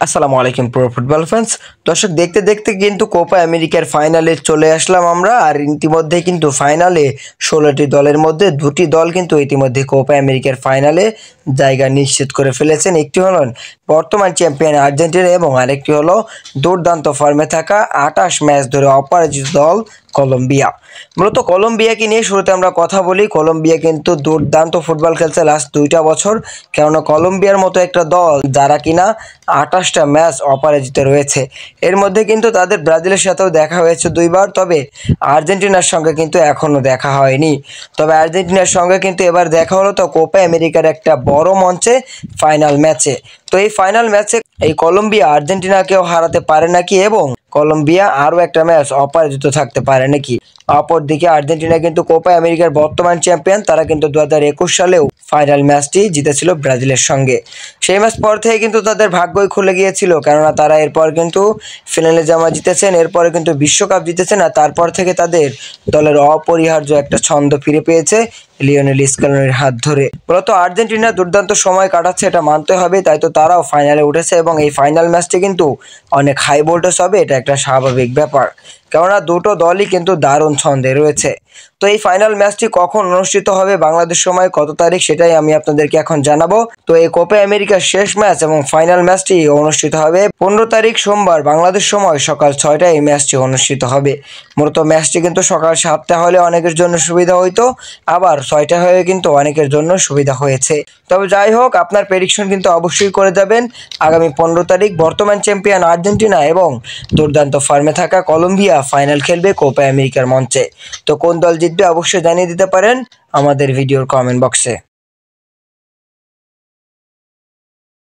আসসালামু আলাইকুম pro football fans. দর্শক, দেখতে দেখতে কিন্তু কোপা আমেরিকার ফাইনালে চলে আসলাম আমরা। আর ইতিমধ্যে কিন্তু ফাইনালে 16টি দলের মধ্যে 2টি দল কিন্তু ইতিমধ্যে কোপা আমেরিকার ফাইনালে জায়গা নিশ্চিত করে ফেলেছেন। একটি হলো বর্তমান চ্যাম্পিয়ন আর্জেন্টিনা এবং আরেকটি হলো দুর্দান্ত ফর্মে থাকা 28 ম্যাচ ধরে অপরাজিত দল কলম্বিয়া। মূলত কলম্বিয়াকে নিয়ে শুরুতে আমরা কথা বলি। কলম্বিয়া কিন্তু দুর্দান্ত ফুটবল খেলছে লাস্ট 2টা বছর, কেননা কলম্বিয়ার মতো একটা দল যারা কিনা 28টা ম্যাচ অপরাজিত রয়েছে। এর মধ্যে কিন্তু তাদের ব্রাজিলের সাথেও দেখা হয়েছে 2বার, তবে আর্জেন্টিনার সঙ্গে কিন্তু এখনও দেখা হয়নি। তবে আর্জেন্টিনার সঙ্গে কিন্তু এবার দেখা হলো তো কোপা আমেরিকার একটা বড় মঞ্চে ফাইনাল ম্যাচে। তো এই ফাইনাল ম্যাচে এই কলম্বিয়া আর্জেন্টিনাকেও হারাতে পারে নাকি এবং কলম্বিয়া আরও একটা ম্যাচ অপরাজিত থাকতে পারে নাকি। অপরদিকে আর্জেন্টিনা কিন্তু কোপা আমেরিকার বর্তমান চ্যাম্পিয়ন, তারা কিন্তু 2021 সালেও ফাইনাল ম্যাচটি জিতেছিল ব্রাজিলের সঙ্গে। সেই ম্যাচ পর থেকে কিন্তু তাদের ভাগ্যই খুলে গিয়েছিল, কেননা তারা এরপর কিন্তু ফিনালে জামা জিতেছেন, এরপরে কিন্তু বিশ্বকাপ জিতেছেন। আর তারপর থেকে তাদের দলের অপরিহার্য একটা ছন্দ ফিরে পেয়েছে লিওনেল স্কেলোনির হাত ধরে। মূলত আর্জেন্টিনা দুর্দান্ত সময় কাটাচ্ছে, এটা মানতে হবে, তাই তো তারাও ফাইনালে উঠেছে এবং এই ফাইনাল ম্যাচটি কিন্তু অনেক হাই ভোল্টেজ হবে, এটা একটা স্বাভাবিক ব্যাপার, কেননা দুটো দলই কিন্তু দারুণ ছন্দে রয়েছে। তো এই ফাইনাল ম্যাচটি কখন অনুষ্ঠিত হবে, বাংলাদেশ সময় কত তারিখ, সেটাই আমি আপনাদেরকে এখন জানাবো। তো এই কোপা আমেরিকার শেষ ম্যাচ এবং ফাইনাল ম্যাচটি অনুষ্ঠিত হবে 15 তারিখ সোমবার বাংলাদেশ সময় সকাল 6টায় এই ম্যাচটি অনুষ্ঠিত হবে। মূলত ম্যাচটি কিন্তু সকাল 7টা হলে অনেকের জন্য সুবিধা হইতো, আবার 6টা হয়ে কিন্তু অনেকের জন্য সুবিধা হয়েছে। তবে যাই হোক, আপনার প্রেডিকশন কিন্তু অবশ্যই করে যাবেন। আগামী 15 তারিখ বর্তমান চ্যাম্পিয়ন আর্জেন্টিনা এবং দুর্দান্ত ফর্মে থাকা কলম্বিয়া ফাইনাল খেলবে কোপা আমেরিকার মঞ্চে। তো কোন দল জিতবে অবশ্যই জানিয়ে দিতে পারেন আমাদের ভিডিওর কমেন্ট বক্সে।